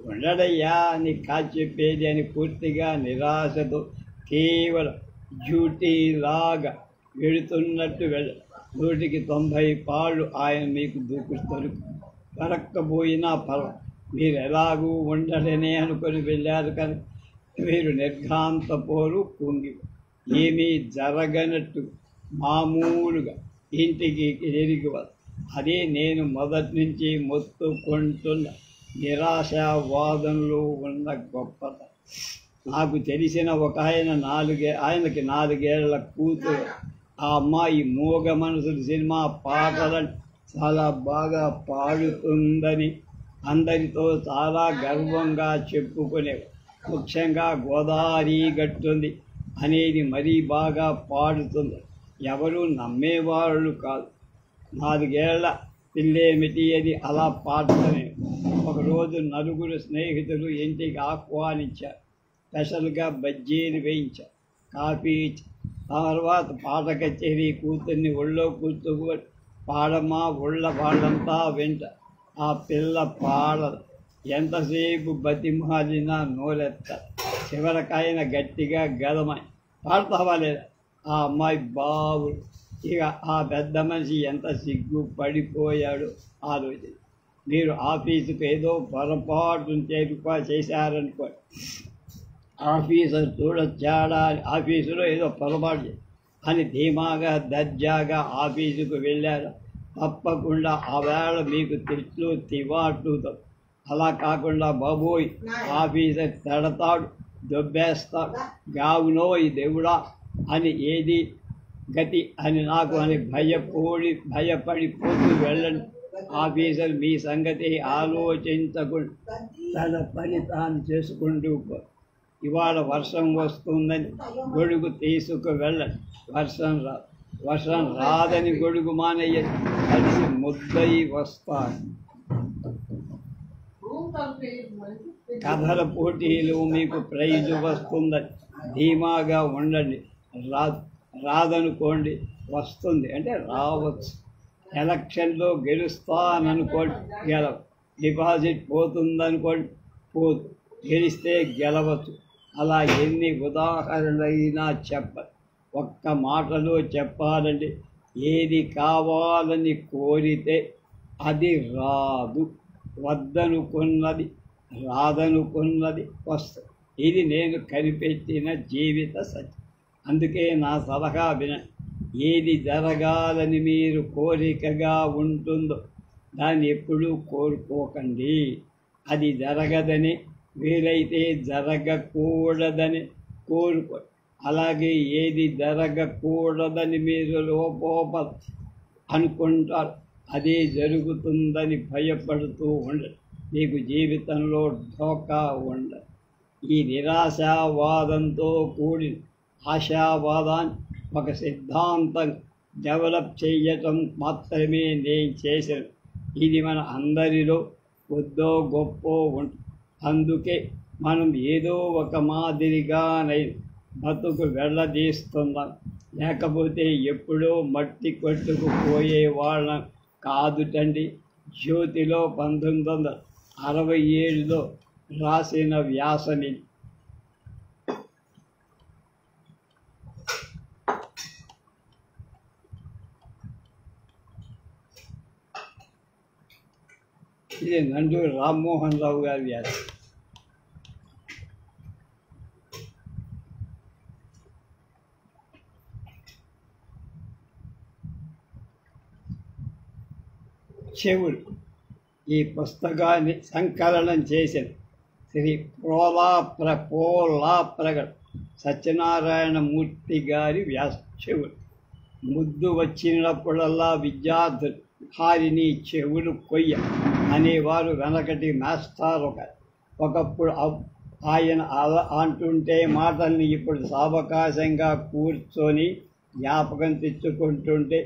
ఉండడయ్యా అని చెప్పేది అని పూర్తిగా నిరాశతో కేవలం డ్యూటీలాగా వెళుతున్నట్టు 100కి 90 పాళ్ళు ఆయన మీకు దొరక్కపోయినా పర్వాలేదు. మీరు ఎలాగూ ఉండడనే అనుకొని వెళ్ళారు కానీ మీరు నిర్ఘాంతపోరు కుంగి ఏమీ జరగనట్టు మామూలుగా ఇంటికి తిరిగి అదే నేను మొదటి నుంచి మొత్తుకుంటున్న నిరాశావాదంలో ఉన్న గొప్పత. నాకు తెలిసిన ఒక ఆయనకి 4 ఏళ్ల కూతురు. ఆ అమ్మాయి మూగ మనసులు సినిమా పాటలను చాలా బాగా పాడుతుందని అందరితో చాలా గర్వంగా చెప్పుకునేవారు. ముఖ్యంగా గోదావరి గట్టుంది అనేది మరీ బాగా పాడుతుంది. ఎవరూ నమ్మేవాళ్ళు కాదు. 4 ఏళ్ల పిల్లేమిటి అది అలా పాడుతూనే. ఒకరోజు నలుగురు స్నేహితులు ఇంటికి ఆహ్వానించారు. స్పెషల్గా బజ్జీలు వేయించారు, కాఫీ ఇచ్చారు. తర్వాత పాట కచేరీ కూతుర్ని ఒళ్ళో కూర్చోబెట్టి పాడమా ఒళ్ళ వాళ్ళంతా వెంట. ఆ పిల్ల పాడదు. ఎంతసేపు బతిమాలినా నోరెత్త. చివరికైన గట్టిగా గదమై పాడతావా లేదా? ఆ అమ్మాయి బావుడు. ఇక ఆ పెద్ద మనిషి ఎంత సిగ్గు పడిపోయాడు ఆలోచన. మీరు ఆఫీసుకు ఏదో పొరపాటును చేశారనుకోండి. ఆఫీసర్ చూడొచ్చాడా, ఆఫీసులో ఏదో పొరపాటు అని ధీమాగా దర్జాగా ఆఫీసుకు వెళ్ళారు. తప్పకుండా ఆ వేళ మీకు తిట్లు తివాటుతో. అలా కాకుండా బాబోయ్ ఆఫీసర్ తిడతాడు, దొబ్బేస్తాడు, గావునో ఈ దేవుడా అని ఏది గతి అని నాకు అని భయపడిపోతూ వెళ్ళండి. ఆఫీసర్ మీ సంగతి ఆలోచించకుండా తన పని తాను చేసుకుంటూ ఇవాళ వర్షం వస్తుందని గొడుగు తీసుకు వెళ్ళండి. వర్షం రాదని గొడుగు మానేయండి. కలిసి ముద్దయి వస్తాడు. కథల పోటీలు మీకు ప్రైజు వస్తుందని ధీమాగా ఉండండి. రాదనుకోండి, వస్తుంది అంటే రావచ్చు. ఎలక్షన్లో గెలుస్తాననుకోండి, గెలవ. డిపాజిట్ పోతుందనుకోండి, పోదు. గెలిస్తే గెలవచ్చు. అలా ఎన్ని ఉదాహరణలైనా చెప్పాలి. ఒక్క మాటలో చెప్పాలంటే ఏది కావాలని కోరితే అది రాదు, వద్దనుకున్నది రాదనుకున్నది వస్తుంది. ఇది నేను కనిపెట్టిన జీవిత సత్యం. అందుకే నా సలహా వినండి. ఏది జరగాలని మీరు కోరికగా ఉంటుందో దాన్ని ఎప్పుడూ కోరుకోకండి. అది జరగదని, వీలైతే జరగకూడదని కోరుకోండి. అలాగే ఏది జరగకూడదని మీరు లోపోపల అనుకుంటారు, అదే జరుగుతుందని భయపడుతూ ఉండండి. మీకు జీవితంలో ఢోకా ఉండదు. ఈ నిరాశావాదంతో కూడిన ఆశావాదాన్ని ఒక సిద్ధాంతం డెవలప్ చేయటం మాత్రమే నేను చేశాను. ఇది మన అందరిలో కొద్దో గొప్పో ఉంటుంది. అందుకే మనం ఏదో ఒక మాదిరిగానైనా బతుకు వెళ్ళదీస్తున్నాం. లేకపోతే ఎప్పుడో మట్టి కొట్టుకుపోయే వాళ్ళం కాదుటండి. జ్యోతిలో 1967లో రాసిన వ్యాసని. ఇది నండూరి రామ్మోహన్ రావు గారి వ్యాసం. చెవులు ఈ పుస్తకాన్ని సంకలనం చేసిన శ్రీ పోలాప్రగడ్ సత్యనారాయణమూర్తి గారి వ్యాస. చెవులు ముద్దు వచ్చినప్పుడల్లా విద్యార్థులు హారిని చెవులు కొయ్య అనేవారు వెనకటి మాస్టర్. ఒకప్పుడు ఆయన అలా అంటుంటే మాటల్ని ఇప్పుడు సావకాశంగా కూర్చొని జ్ఞాపకం తెచ్చుకుంటుంటే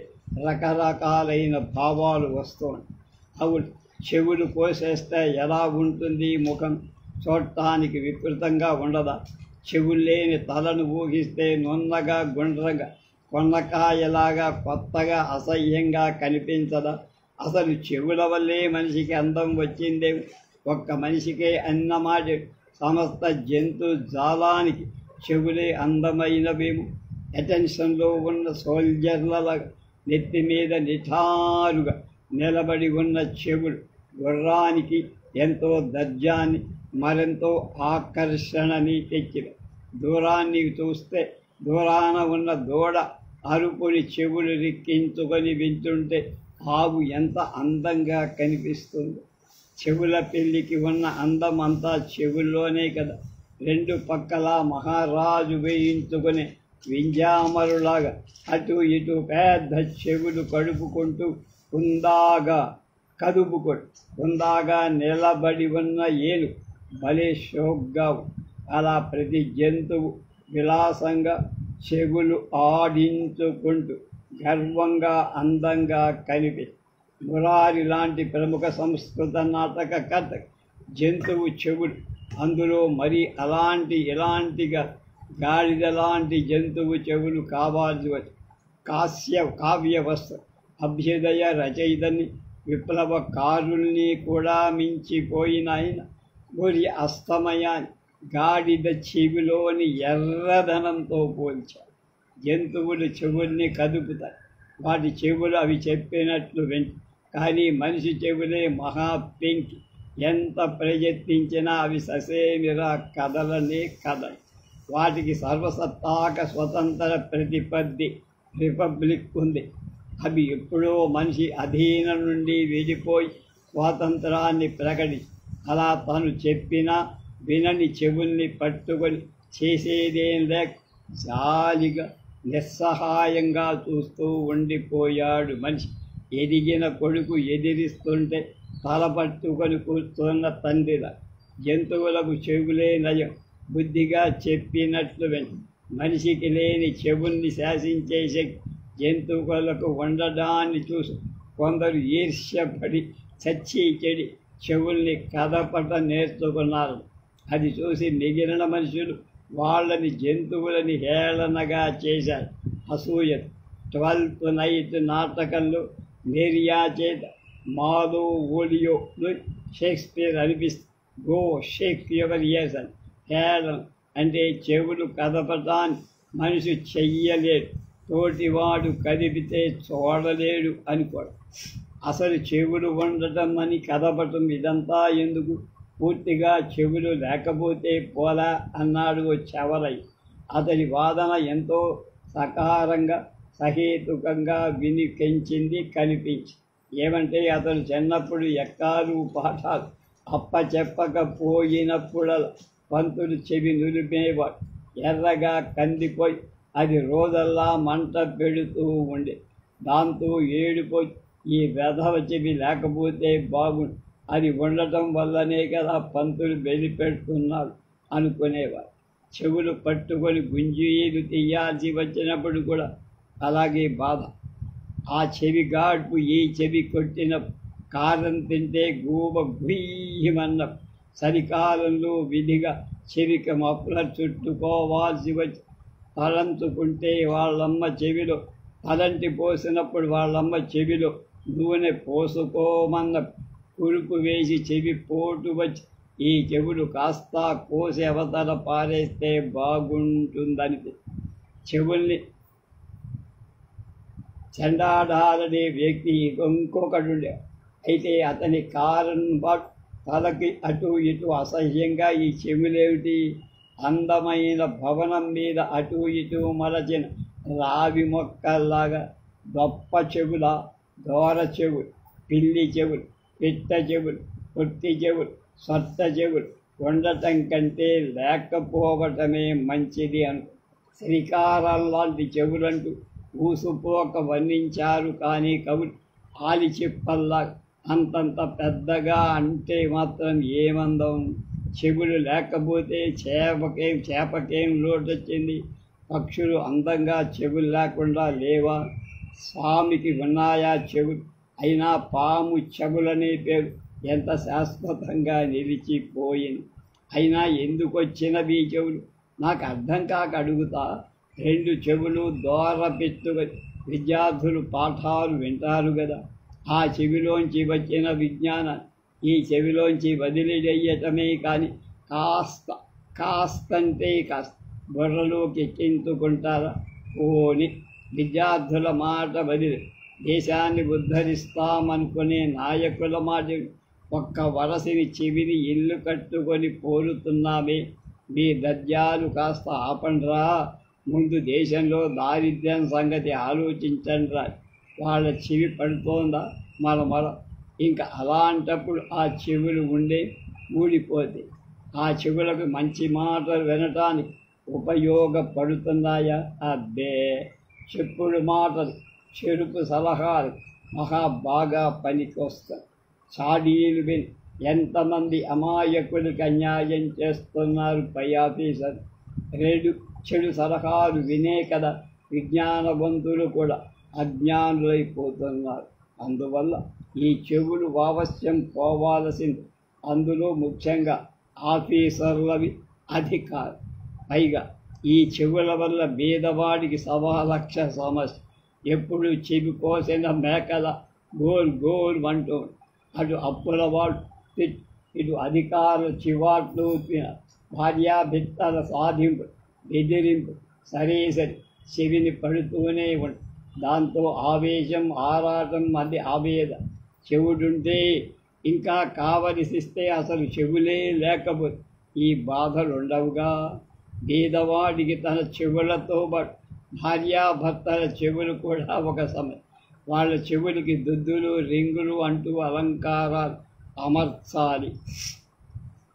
రకరకాలైన భావాలు వస్తున్నాయి. అవును, చెవులు కోసేస్తే ఎలా ఉంటుంది ముఖం? చూడటానికి వికృతంగా ఉండదా? చెవులు లేని తలను ఊహిస్తే నున్నగా గుండ్రగా కొన్నకాయలాగా కొత్తగా అసహ్యంగా కనిపించదా? అసలు చెవుల వల్లే మనిషికి అందం వచ్చిందే. ఒక్క మనిషికే అన్నమాట, సమస్త జంతు జాలానికి చెవులే అందమైనవేమో. అటెన్షన్లో ఉన్న సోల్జర్ల నెత్తి మీద నిఠారుగా నిలబడి ఉన్న చెవులు గుర్రానికి ఎంతో దర్జాన్ని, మరెంతో ఆకర్షణని తెచ్చిన. దూరాన్ని చూస్తే దూరాన ఉన్న దూడ అరుపుని చెవులు రిక్కించుకొని వింటుంటే ఆవు ఎంత అందంగా కనిపిస్తుంది. చెవుల పెళ్ళికి ఉన్న అందం అంతా చెవుల్లోనే కదా. రెండు పక్కల మహారాజు వేయించుకునే వింజామరులాగా అటు ఇటు పెద్ద చెవులు కడుపుకుంటూ కుందాగా నిలబడి ఉన్న ఏలు భలే షోక్గా. అలా ప్రతి జంతువు విలాసంగా చెవులు ఆడించుకుంటూ గర్వంగా అందంగా కనిపిస్తుంది. మురారి లాంటి ప్రముఖ సంస్కృత నాటకకర్త జంతువు చెవులు, అందులో మరి ఇలాంటిగా గాడిద లాంటి జంతువు చెవులు కావాల్సి వచ్చి కావ్య వస్త్రం అభ్యుదయ రచయితని విప్లవకారుల్ని కూడా మించిపోయిన ఆయన గురి అస్తమయాన్ని గాడిద చెవిలోని ఎర్రదనంతో పోల్చారు. జంతువులు చెవుల్ని కదుపుతాయి, వాటి చెవులు అవి చెప్పినట్లు కానీ మనిషి చెవులే మహా పెంకి. ఎంత ప్రయత్నించినా అవి ససేమిరా కదలనే కదలు. వాటికి సర్వసత్తాక స్వతంత్ర ప్రతిపత్తి రిపబ్లిక్ ఉంది. అవి ఎప్పుడో మనిషి అధీనం నుండి విడిపోయి స్వాతంత్రాన్ని ప్రకటించి అలా తను చెప్పినా వినని చెవుల్ని పట్టుకొని చేసేదేం లేక జాలిగా నిస్సహాయంగా చూస్తూ ఉండిపోయాడు మనిషి. ఎదిగిన కొడుకు ఎదిరిస్తుంటే తల పట్టుకొని కూర్చున్న తండ్రిలా. జంతువులకు చెవులే నయం, బుద్ధిగా చెప్పినట్లు మనిషికి లేని చెవుల్ని శాసించే శక్తి జంతువులకు ఉండడాన్ని చూసి కొందరు ఈర్ష్యపడి చచ్చి చెడి చెవుల్ని కదపట నేర్చుకున్నారు. అది చూసి మిగిలిన మనుషులు వాళ్ళని జంతువులని హేళనగా చేశారు. అసూయ. 12th నైట్ నాటకంలో మేరియా చేత మాలో ఓలియోను షేక్స్పియర్ అనిపిస్తుంది. గో షేక్ యువర్ ఇయర్స్ అని. హేళన అంటే చెవులు కదపటాన్ని మనిషి చెయ్యలేడు, తోటివాడు కదిపితే చూడలేడు అనుకోడు. అసలు చెవులు ఉండటం అని కదపటం ఇదంతా ఎందుకు? పూర్తిగా చెవులు లేకపోతే పోలా అన్నాడు చెవరయ్య. అతడి వాదన ఎంతో సకారంగా సహేతుకంగా వినిపించింది కనిపించి. ఏమంటే అతను చిన్నప్పుడు ఎక్కాలు పాఠాలు అప్పచెప్పకపోయినప్పుడల్లా పంతులు చెవి నులిపేవాడు. ఎర్రగా కందిపోయి అది రోజల్లా మంట పెడుతూ ఉండే. దాంతో ఏడిపోయి ఈ వెధవ చెవి లేకపోతే బాగుండు, అది ఉండటం వల్లనే కదా పంతులు బెదిపెడుతున్నాడు అనుకునేవారు. చెవులు పట్టుకొని గుంజీలు తీయాల్సి వచ్చినప్పుడు కూడా అలాగే బాధ. ఆ చెవి గాడ్పు ఈ చెవి కొట్టిన కారం తింటే గూబ గుయ్యమన్న చలికాలంలో విధిగా చెవికి మఫ్లర్ చుట్టుకోవాల్సి వచ్చి తలంచుకుంటే వాళ్ళమ్మ చెవిలో తలంటి పోసినప్పుడు వాళ్ళమ్మ చెవిలో నూనె పోసుకోమన్న కురుపు వేసి చెవి పోటు వచ్చి ఈ చెవులు కాస్త కోసి అవతల పారేస్తే బాగుంటుందని చెవుల్ని చెండాడాలనే వ్యక్తి ఇంకొకడుండే. అయితే అతని కారణం పాటు తలకి అటు ఇటు అసహ్యంగా ఈ చెవులేమిటి? అందమైన భవనం మీద అటు ఇటు మలచిన రావి మొక్కల్లాగా గొప్ప చెవుల, దోర చెవులు, పిల్లి చెవులు, పిట్ట చెవులు, పొట్టి చెవులు, సొట్ట చెవులు ఉండటం కంటే లేకపోవటమే మంచిది శ్రీకారం లాంటి చెవులంటూ ఊసుపోక వర్ణించారు. కానీ కవులు ఆలి చెప్పల్లా అంతంత పెద్దగా అంటే మాత్రం ఏమందం. చెవులు లేకపోతే చేపకేం లోటొచ్చింది? పక్షులు అందంగా చెవులు లేకుండా లేవా? స్వామికి ఉన్నాయా చెవులు? అయినా పాము చెవులనే పేరు ఎంత శాశ్వతంగా నిలిచిపోయింది. అయినా ఎందుకు వచ్చినవి చెవులు? నాకు అర్థం కాక అడుగుతా. 2 చెవులు దోర పెట్టుగా విద్యార్థులు పాఠాలు వింటారు కదా. ఆ చెవిలోంచి వచ్చిన విజ్ఞానం ఈ చెవిలోంచి వదిలివేయటమే కానీ కాస్తంటే కాస్త బుర్రలోకి ఎక్కించుకుంటారా? పోని విద్యార్థుల మాట వదిలి దేశాన్ని ఉద్ధరిస్తామనుకునే నాయకుల మాట ఒక్క వరసిని చెవిని ఇల్లు కట్టుకొని పోరుతున్నామే. మీ దద్యాలు కాస్త ఆపండ్రా. ముందు దేశంలో దారిద్ర్యం సంగతి ఆలోచించండ్రా. వాళ్ళ చెవి పడుతోందా మరమర? ఇంకా అలాంటప్పుడు ఆ చెవులు ఊడిపోతే ఆ చెవులకు మంచి మాటలు వినటానికి ఉపయోగపడుతున్నాయా? అబ్బే, చెప్పుడు మాటలు, చెరుపు సలహాలు బాగా పనికొస్తాయి. చాడీలు విని ఎంతమంది అమాయకులకు అన్యాయం చేస్తున్నారు పై ఆఫీసర్. 2 చెడు సలహాలు వినే కదా విజ్ఞానవంతులు కూడా అజ్ఞానులైపోతున్నారు. అందువల్ల ఈ చెవులు అవశ్యం పోవాల్సింది. అందులో ముఖ్యంగా ఆఫీసర్లవి అధికారం. పైగా ఈ చెవుల వల్ల బీదవాడికి 1,00,000 సమస్య. ఎప్పుడు చెవి కోసిన మేకల గోల్ గోల్ అంటూ అటు అప్పుల వాడు ఇటు అధికారులు చివాట్లు భార్యాభిత్తల సాధింపు బెదిరింపు సరే చెవిని పడుతూనే ఉంటుంది. దాంతో ఆవేశం ఆరాటం అది ఆవేద. చెవుడుంటే ఇంకా కావలసిస్తే అసలు చెవులే లేకపోతే ఈ బాధలు ఉండవుగా. బీదవాడికి తన చెవులతో పాటు భార్యాభర్తల చెవులు కూడా ఒక సమయం. వాళ్ళ చెవులకి దుద్దులు రింగులు అంటూ అలంకారాలు అమర్చాలి.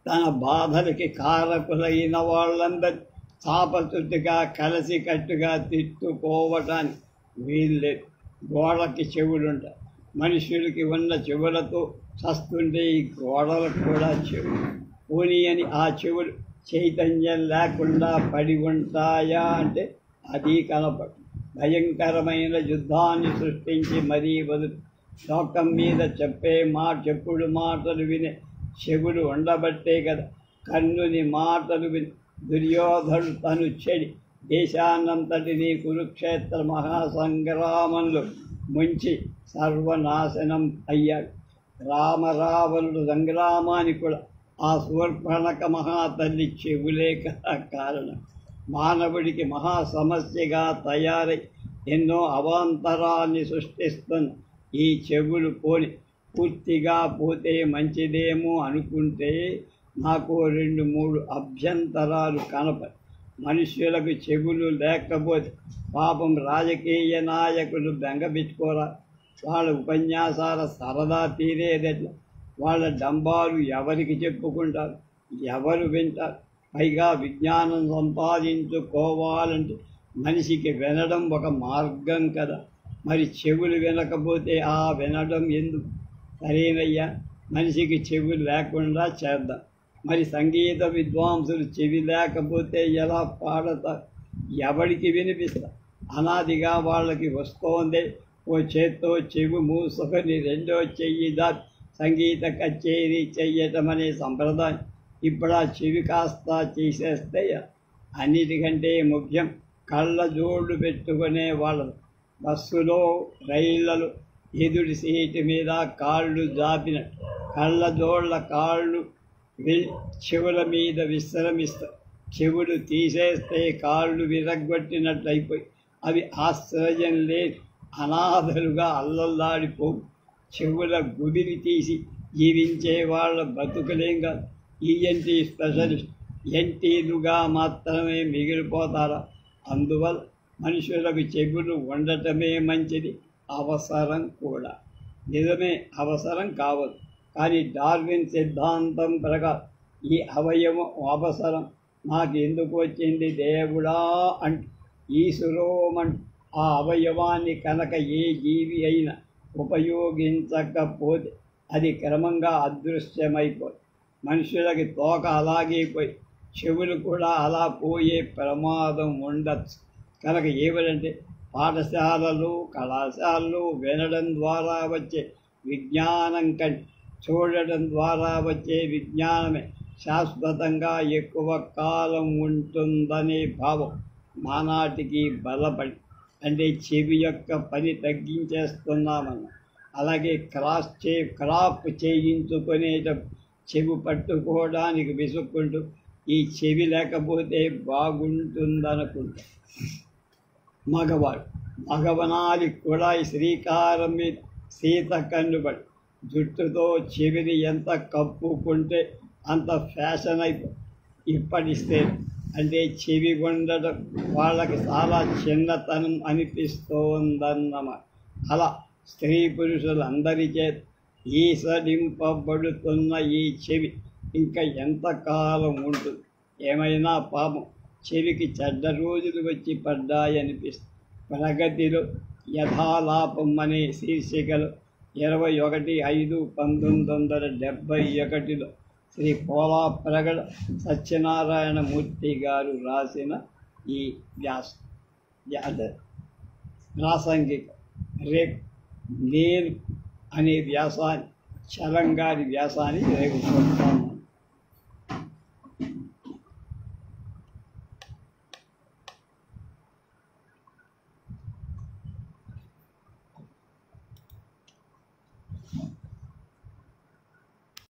తన బాధలకి కారకులైన వాళ్ళందరూ చాపచుట్టుగా కలిసికట్టుగా తిట్టుకోవటానికి వీల్లేదు. గోడకి చెవులుంటాయి. మనుషులకి ఉన్న చెవులతో చస్తుంటే ఈ గోడలకు కూడా చెవులు పోనీ అని ఆ చెవులు చైతన్యం లేకుండా పడి ఉంటాయా అంటే అది కనపడు. భయంకరమైన యుద్ధాన్ని సృష్టించి మరీ వదులు. లోకం మీద చెప్పుడు మాటలు వినే చెవులు ఉండబట్టే కదా కన్నుని మాటలు విని దుర్యోధనుడు తను చెడి దేశాన్నంతటినీ కురుక్షేత్ర మహాసంగ్రామంలో ముంచి సర్వనాశనం అయ్యాడు. రామరావణుడు సంగ్రామానికి కూడా ఆ శూర్పణఖ మహాతల్లి చెవులే కారణం. మానవుడికి మహాసమస్యగా తయారై ఎన్నో అవాంతరాన్ని సృష్టిస్తున్న ఈ చెవులు పూర్తిగా పోతే మంచిదేమో అనుకుంటే నాకు 2-3 అభ్యంతరాలు కనపడి. మనుష్యులకు చెవులు లేకపోతే పాపం రాజకీయ నాయకులు బెంగపెట్టుకోరా? వాళ్ళ ఉపన్యాసాల సరదా తీరేదెట్లా? వాళ్ళ డంబాలు ఎవరికి చెప్పుకుంటారు? ఎవరు వింటారు? పైగా విజ్ఞానం సంపాదించుకోవాలంటే మనిషికి వినడం ఒక మార్గం కదా. మరి చెవులు వినకపోతే ఆ వినడం ఎందుకు? సరేనయ్యా, మనిషికి చెవులు లేకుండా చేద్దాం. మరి సంగీత విద్వాంసులు చెవి లేకపోతే ఎలా పాడతారు? ఎవరికి వినిపిస్తారు? అనాదిగా వాళ్ళకి వస్తోందే. ఓ చేత్తో చెవి మూసుకొని రెండో చెయ్యి దాటి సంగీత కచేరీ చెయ్యటం అనే సంప్రదాయం ఇప్పుడు ఆ చెవి కాస్త చేసేస్తే అన్నిటికంటే ముఖ్యం కళ్ళజోళ్ళు పెట్టుకునే వాళ్ళు. బస్సులో రైళ్లలో ఎదుటి సీటు మీద కాళ్ళు జాపినట్టు కళ్ళజోళ్ళ కాళ్ళు చెవుల మీద విశ్రమిస్తాయి. చెవులు తీసేస్తే కాళ్ళు విరగ్గొట్టినట్లు అయిపోయి అవి ఆశ్రయం లేదు అనాథలుగా అల్లల్లాడిపోవు. చెవుల గుడిని తీసి జీవించే వాళ్ళ బతుకులేం కాదు. ఈఎన్టీ స్పెషలిస్ట్ ఎన్టీలుగా మాత్రమే మిగిలిపోతారా? అందువల్ల మనుషులకు చెవులు ఉండటమే మంచిది, అవసరం కూడా. నిజమే, అవసరం కావద్దు. కానీ డార్విన్ సిద్ధాంతం ప్రకారం ఈ అవయవం అవసరం నాకు ఎందుకు వచ్చింది దేవుడా అంటూ ఈశ్వరోమంటూ ఆ అవయవాన్ని కనుక ఏ జీవి అయినా ఉపయోగించకపోతే అది క్రమంగా అదృశ్యమైపోయి మనుషులకి తోక అలాగే పోయి చెవులు కూడా అలా పోయే ప్రమాదం ఉండొచ్చు. కనుక ఏమిటంటే పాఠశాలలు కళాశాలలు వినడం ద్వారా వచ్చే విజ్ఞానం కంటే చూడటం ద్వారా వచ్చే విజ్ఞానమే శాశ్వతంగా ఎక్కువ కాలం ఉంటుందనే భావం మానాటికి బలపడి అంటే చెవి యొక్క పని తగ్గించేస్తున్నామన్న. అలాగే క్రాప్ చేయించుకునేటప్పుడు చెవి పట్టుకోవడానికి విసుక్కుంటూ ఈ చెవి లేకపోతే బాగుంటుందనుకుంటా. మగవనాలి కుళాయి శ్రీకారం మీద సీత కన్నుబడి జుట్టుతో చెవిని ఎంత కప్పుకుంటే అంత ఫ్యాషన్ అయిపోయి ఇప్పటిస్తే అంటే చెవి ఉండడం వాళ్ళకి చాలా చిన్నతనం అనిపిస్తోందన్నమాట. అలా స్త్రీ పురుషులందరి చేత ఈసడింపబడుతున్న ఈ చెవి ఇంకా ఎంతకాలం ఉంటుంది? ఏమైనా పాపం చెవికి చెడ్డ రోజులు వచ్చి పడ్డాయనిపిస్తుంది. ప్రగతిలో యథాలాపం అనే శీర్షికలో 21/5/1971 శ్రీ పోలాప్రగడ సత్యనారాయణమూర్తి గారు రాసిన ఈ ప్రాసంగిక రేపు నేను అనే వ్యాసాన్ని చలంగారి వ్యాసాన్ని రేపు చూస్తాము.